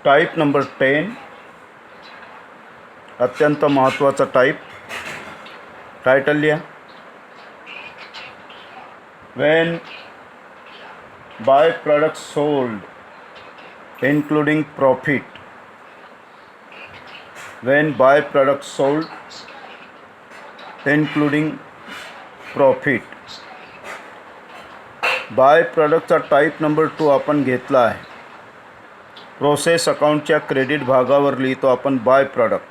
Type number 10 अत्यंत महत्त्वाचा type. Title लिहा. When by products sold including profit. When by products sold including profit. By प्रॉडक्टचा type number 2 आपण घेतला आहे. प्रोसेस अकाउंटच्या क्रेडिट भागावर लिहितो आपण बाय प्रॉडक्ट.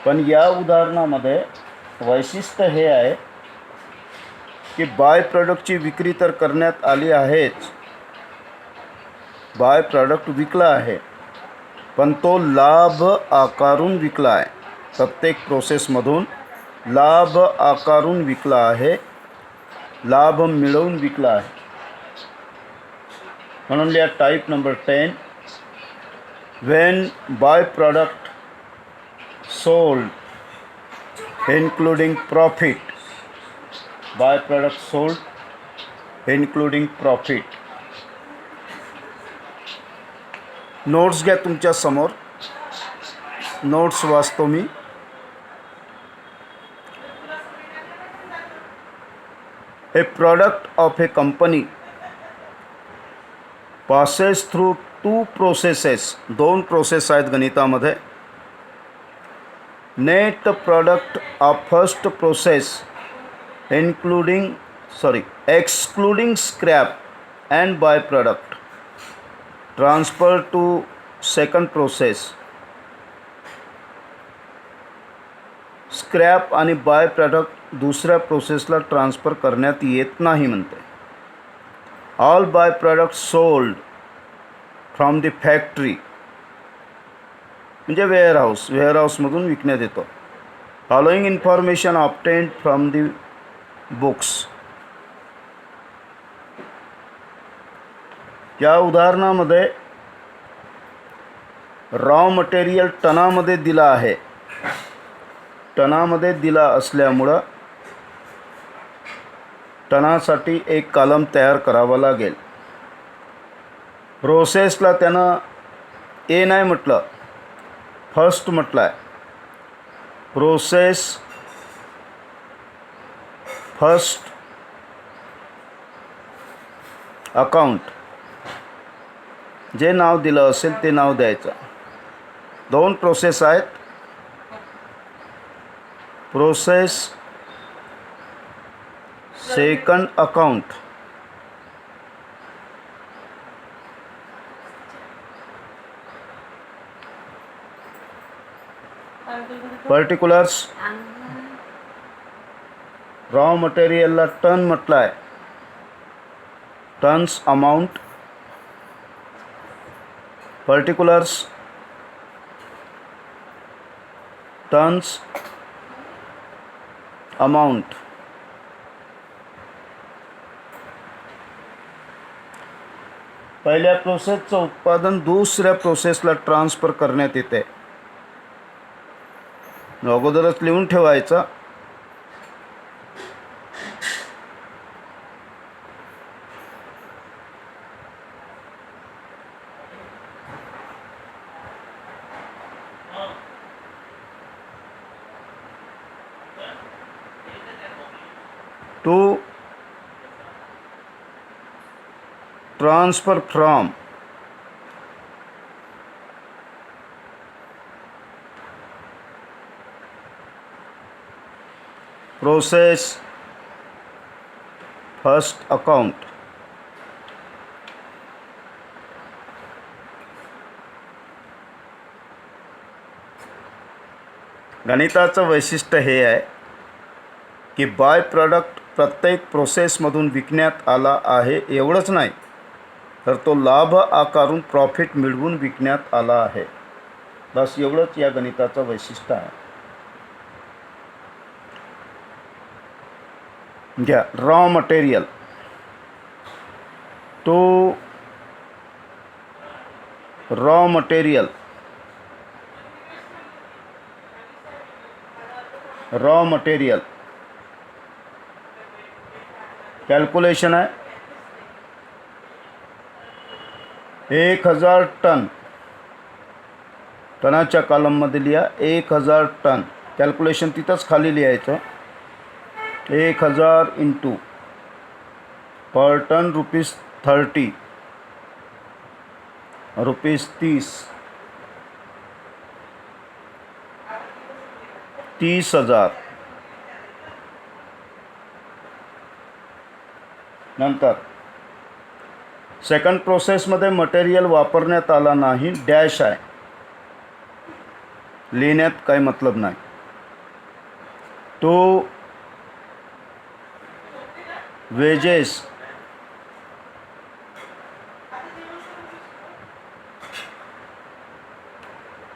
पण या उदाहरणामध्ये वैशिष्ट्य हे आहे की बाय प्रॉडक्टची विक्री तर करण्यात आली आहेच. बाय प्रॉडक्ट विकला आहे, पण तो लाभ आकारून विकला आहे. प्रत्येक प्रोसेसमधून लाभ आकारून विकला आहे, लाभ मिळवून विकला आहे. म्हणून लिहा type number 10. When bye product sold including profit. Bye product sold including profit. Notes घ्या तुमच्या समोर. नोट्स वाचतो मी. A product of a company passes through two processes. दोन प्रोसेस आहेत गणितामध्ये. Net product of first process excluding scrap and by product transfer to second process. Scrap आणि by product दुसऱ्या प्रोसेसला ट्रान्सफर करण्यात येत नाही म्हणते. All by product sold from the factory म्हणजे वेअरहाऊसमधून विकण्यात येतो. Following information obtained from the books. या उदाहरणामध्ये रॉ मटेरियल टनामध्ये दिला आहे. टनामध्ये दिला असल्यामुळं टनासाठी एक कॉलम तयार करावा लागेल. प्रोसेसला त्यानं ए नाही म्हटलं, फर्स्ट म्हटलं आहे. प्रोसेस फर्स्ट अकाउंट जे नाव दिलं असेल ते नाव द्यायचं. दोन प्रोसेस आहेत. Process second account. Particulars. Raw मटेरियलला टन म्हटलं आहे. Tons amount. Particulars tons amount. पहिल्या प्रोसेसचं उत्पादन दुसऱ्या प्रोसेसला ट्रान्सफर करण्यात येते. अगोदरच लिहून ठेवायचं. To transfer from process first account. गणिताचं वैशिष्ट्य हे आहे की बाय प्रॉडक्ट प्रत्येक प्रोसेसमधून विकण्यात आला आहे एवढंच नाही, तर तो लाभ आकारून प्रॉफिट मिळवून विकण्यात आला आहे. बस एवढंच या गणिताचं वैशिष्ट्य आहे. घ्या raw material. To raw material. Raw material calculation आहे. 1000 टन, टनाच्या कॉलममध्ये लिहा 1000 टन. कॅल्क्युलेशन तिथंच खाली लिहायचं. 1000 इंटू पर टन ₹30, ₹30, 30,000. नंतर सेकंड प्रोसेसमध्ये मटेरियल वापरण्यात आला नाही, डॅश आहे, लिहिण्यात काही मतलब नाही. तो वेजेस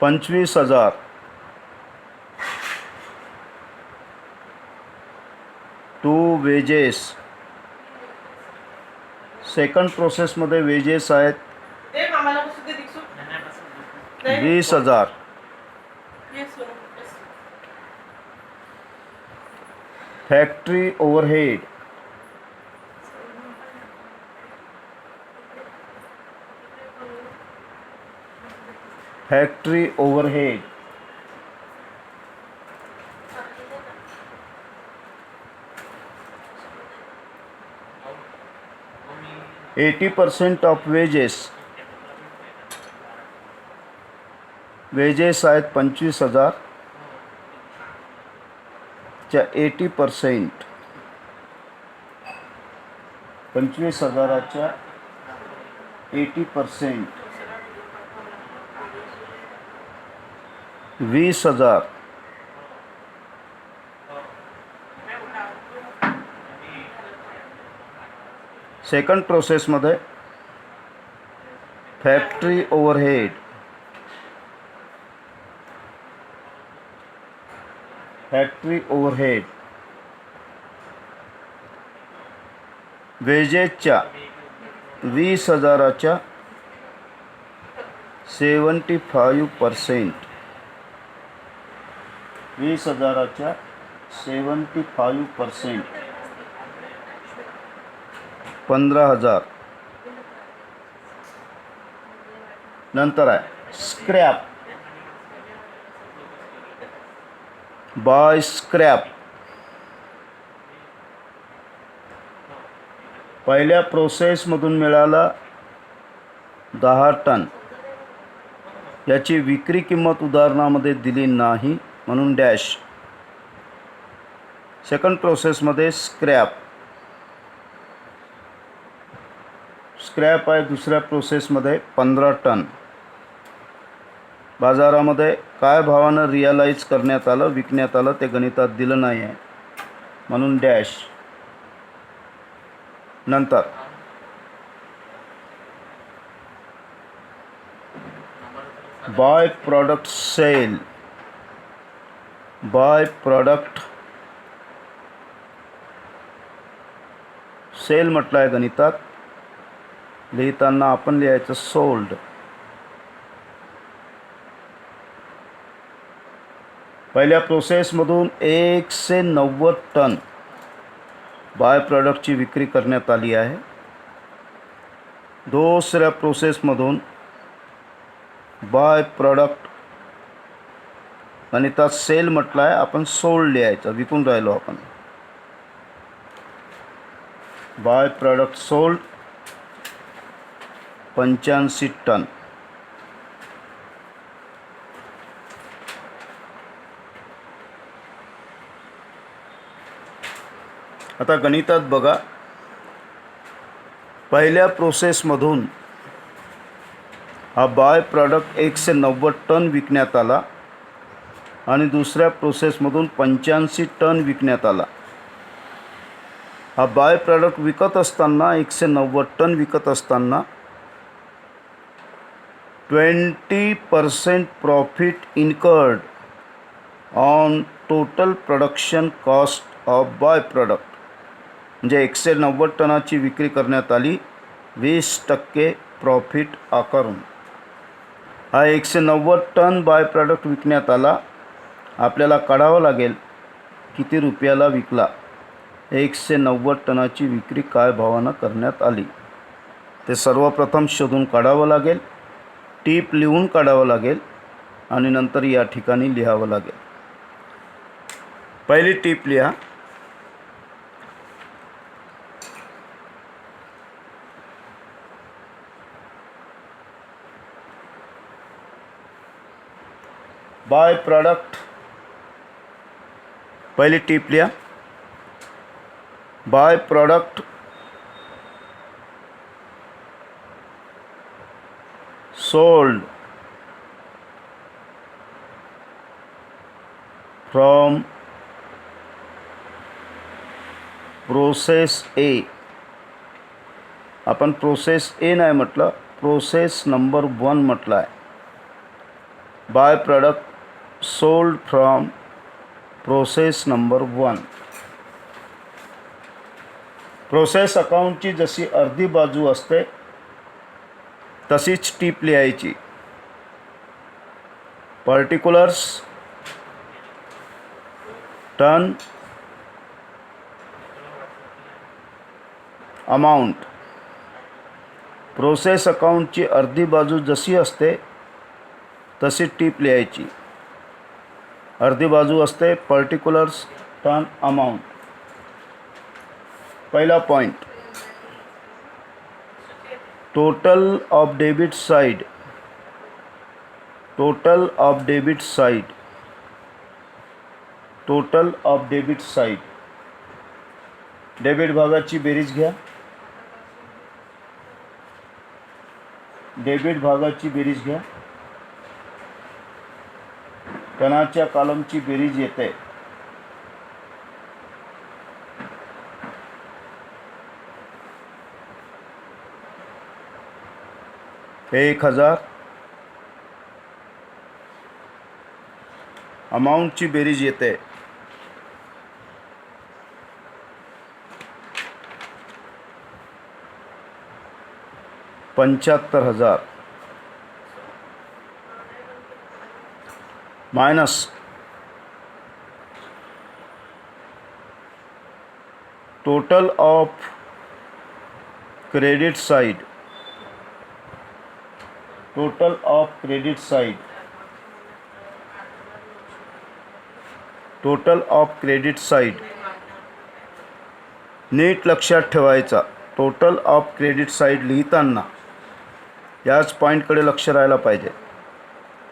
$25,000, टू वेजेस. सेकंड प्रोसेसमध्ये वेजेस आहेत 20,000. Factory overhead factory overhead 80% of wedges आहेत 25,000 च्या 80%, 25,000च्या 80%, 20,000. सेकंड प्रोसेसमध्ये फॅक्टरी ओव्हरहेड वेजेसच्या 20,000च्या 75%, 20,000च्या 75%, 15,000. नंतर आहे स्क्रॅप, बाय स्क्रॅप. पहिल्या प्रोसेसमधून मिळाला 10 टन, याची विक्री किंमत उदाहरणामध्ये दिली नाही म्हणून डॅश. सेकंड प्रोसेसमध्ये स्क्रॅप आहे दुसऱ्या प्रोसेसमध्ये 15 टन. बाजारामध्ये काय भावानं रिअलाइज करण्यात आलं, विकण्यात आलं ते गणितात दिलं नाही आहे म्हणून डॅश. नंतर बाय प्रॉडक्ट सेल म्हटलं आहे गणितात, लिहिताना आपण लिहायचं सोल्ड. पहिल्या प्रोसेसमधून 190 टन बाय प्रॉडक्टची विक्री करण्यात आली आहे. दुसऱ्या प्रोसेसमधून बाय प्रॉडक्ट गणितात सेल म्हटलं आहे, आपण सोल्ड लिहायचं, विकून राहिलो आपण. By product sold 85 ton. आता गणितात बघा, पहिल्या प्रोसेसमधून हा बाय प्रॉडक्ट 190 टन विकण्यात आला आणि दुसऱ्या प्रोसेसमधून 85 टन विकण्यात आला. हा बाय प्रॉडक्ट विकत असताना 190 टन विकत असताना 20% profit incurred on total production cost of bye product. म्हणजे 190 टनाची विक्री करण्यात आली, 20% प्रॉफिट आकारून. हा 190 टन बाय प्रॉडक्ट विकण्यात आला. आपल्याला काढावं लागेल किती रुपयाला विकला. 190 टनाची विक्री काय भावानं करण्यात आली. ते सर्वप्रथम शोधून काढावं लागेल, टीप लिहून काढावं लागेल आणि नंतर या ठिकाणी लिहावं लागेल. पहिली टीप लिहा. Bye product. पहिली टीप लिहा. Bye product sold from process ए. आपण प्रोसेस ए नाही म्हटलं, प्रोसेस नंबर 1 म्हटलं आहे. By product sold from process number 1. Process अकाउंटची जशी अर्धी बाजू असते तशीच टीप लिहायची. Particulars, ton, amount. प्रोसेस अकाउंटची अर्धी बाजू जशी असते तशी टीप लिहायची. अर्धी बाजू असते पर्टिक्युलर्स, टन, अमाऊंट. पहिला point, total of debit side. Total of debit side. Total of debit side. Debit भागाची बेरीज घ्या. डेबिट भागाची बेरीज घ्या. टनाच्या कॉलमची बेरीज येते. हे 1000. अमाऊंटची बेरीज येते. $75,000 minus total of credit side. Total of credit side. Total of credit side. नीट लक्षात ठेवायचा. टोटल ऑफ क्रेडिट साइड लिहिताना याच पॉईंटकडे लक्ष राहायला पाहिजे.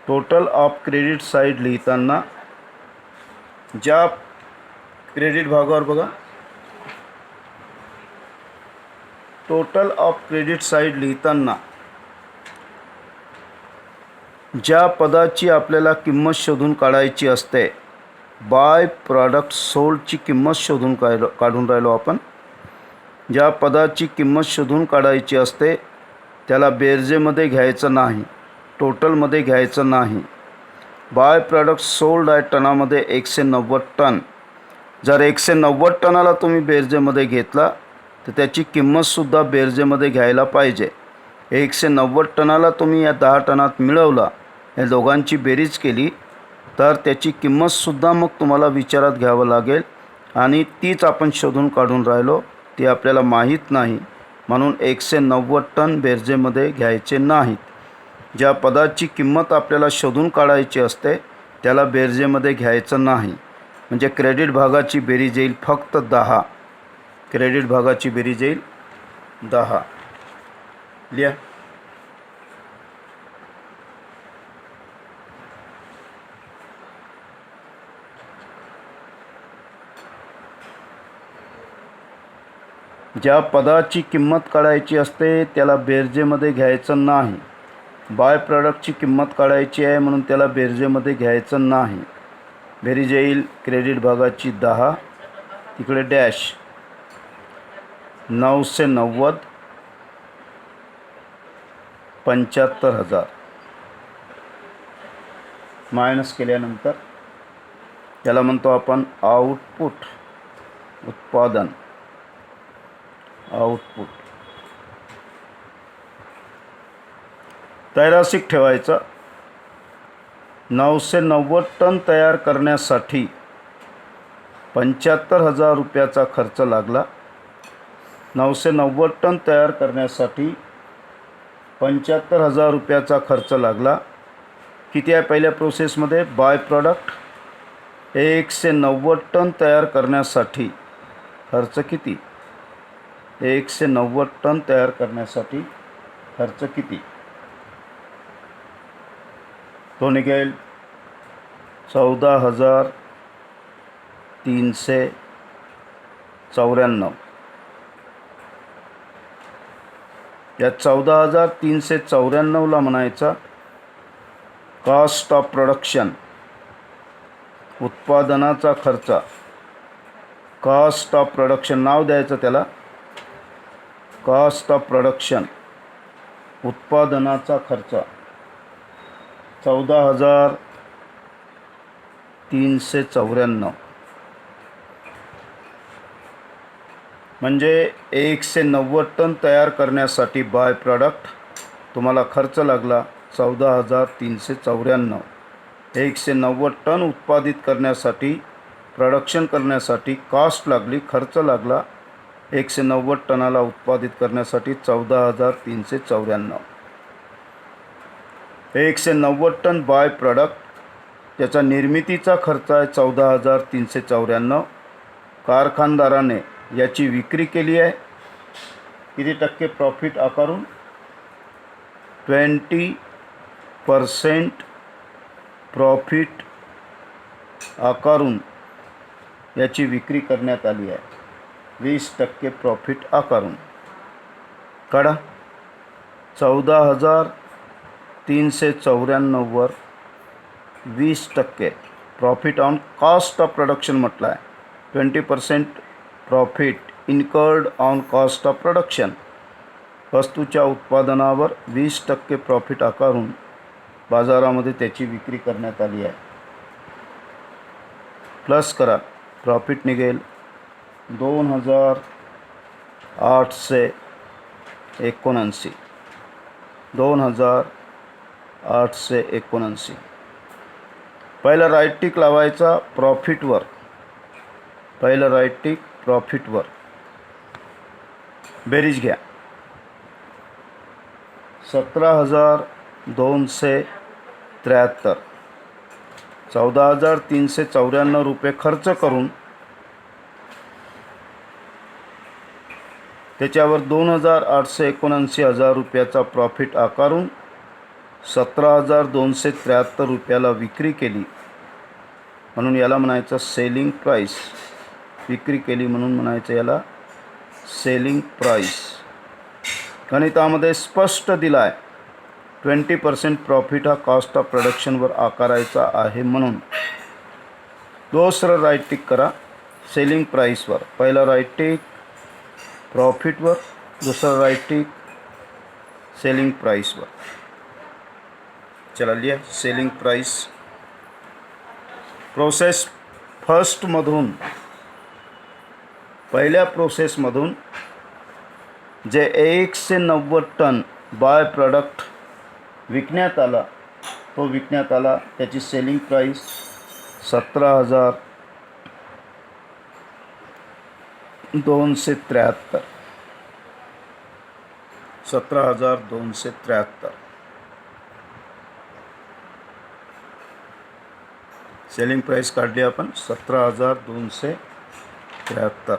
टोटल ऑफ क्रेडिट साइड लिहिताना ज्या क्रेडिट भागावर बघा, टोटल ऑफ क्रेडिट साइड लिहिताना ज्या पदाची आपल्याला किंमत शोधून काढायची असते, बाय प्रॉडक्ट सोल्डची किंमत शोधून काढून राहिलो आपण. ज्या पदाची किंमत शोधून काढायची असते त्याला बेरजेमध्ये घ्यायचं नाही, टोटलमध्ये घ्यायचं नाही. बाय प्रॉडक्ट सोल्ड आहे टनामध्ये 190 टन. जर 190 टनाला तुम्ही बेरजेमध्ये घेतला तर त्याची किंमतसुद्धा बेरजेमध्ये घ्यायला पाहिजे. 190 टनाला तुम्ही या 10 टनात मिळवला, या दोघांची बेरीज केली तर त्याची किंमतसुद्धा मग तुम्हाला विचारात घ्यावं लागेल आणि तीच आपण शोधून काढून राहिलो, ती आपल्याला माहीत नाही. म्हणून 190 टन बेरजेमध्ये घ्यायचे नाहीत. ज्या पदाची किंमत आपल्याला शोधून काढायची असते त्याला बेरजेमध्ये घ्यायचं नाही. म्हणजे क्रेडिट भागाची बेरीज येईल फक्त 10. क्रेडिट भागाची बेरीज येईल 10. लिहा. ज्या पदाची किंमत काढायची असते त्याला बेरजेमध्ये घ्यायचं नाही. बाय प्रॉडक्टची किंमत काढायची आहे म्हणून त्याला बेरजेमध्ये घ्यायचं नाही. बेरीज येईल क्रेडिट भागाची 10, तिकडे डॅश 990 75,000 मायनस केल्यानंतर त्याला म्हणतो आपण आउटपुट, उत्पादन. आउटपुट त्रैरासिक ठेवायचं. 990 टन तयार करण्यासाठी 75,000 रुपयाचा खर्च लागला. 990 टन तयार करण्यासाठी 75,000 रुपयाचा खर्च लागला. किती आहे पहिल्या प्रोसेसमध्ये? बाय प्रॉडक्ट 190 टन तयार करण्यासाठी खर्च किती? 190 टन तयार करण्यासाठी खर्च किती? तो निघेल 14,394. या 14,394ला म्हणायचा कॉस्ट ऑफ प्रोडक्शन, उत्पादनाचा खर्च. कॉस्ट ऑफ प्रोडक्शन नाव द्यायचं त्याला, कॉस्ट ऑफ प्रोडक्शन, उत्पादनाचा खर्च 14,394. म्हणजे 190 टन तयार करण्यासाठी बाय प्रॉडक्ट तुम्हाला खर्च लागला 14,394. 190 टन उत्पादित करण्यासाठी, प्रोडक्शन करण्यासाठी कॉस्ट लागली, खर्च लागला 190 टनाला उत्पादित करण्यासाठी 14,394. 190 टन बाय प्रॉडक्ट, त्याचा निर्मितीचा खर्च आहे 14,394. कारखानदाराने याची विक्री केली आहे किती टक्के प्रॉफिट आकारून? 20% प्रॉफिट आकारून याची विक्री करण्यात आली आहे. 20% प्रॉफिट आकारून काढा. 14,394 वर 20% profit on cost of production म्हटलं आहे. 20% profit incurred on cost of production, वस्तूच्या उत्पादनावर 20% प्रॉफिट आकारून बाजारामध्ये त्याची विक्री करण्यात आली आहे. प्लस करा, प्रॉफिट निघेल 2,879. 2,879. पहिला राईट टिक लावायचा प्रॉफिटवर, पहिलं राईट टिक प्रॉफिटवर. बेरीज घ्या. 17,273. 14,394 रुपये खर्च करून त्याच्यावर 2,879 रुपयाचा प्रॉफिट आकारून 17,273 रुपयाला विक्री केली, म्हणून याला म्हणायचं सेलिंग प्राईस. विक्री केली म्हणून म्हणायचं याला सेलिंग प्राईस. गणितामध्ये स्पष्ट दिला आहे 20% प्रॉफिट हा कॉस्ट ऑफ प्रोडक्शनवर आकारायचा आहे. म्हणून दुसरं राईट टिक करा सेलिंग प्राईसवर. पहिला राईट टिक प्रॉफिटवर, दुसरा राईट टिक सेलिंग प्राईसवर. चला लिहा सेलिंग प्राईस. प्रोसेस फर्स्टमधून, पहिल्या प्रोसेसमधून जे 190 टन बाय प्रॉडक्ट विकण्यात आला, तो विकण्यात आला, त्याची सेलिंग प्राईस 17,273. 17,273 सेलिंग प्राईस काढली आपण 17,273.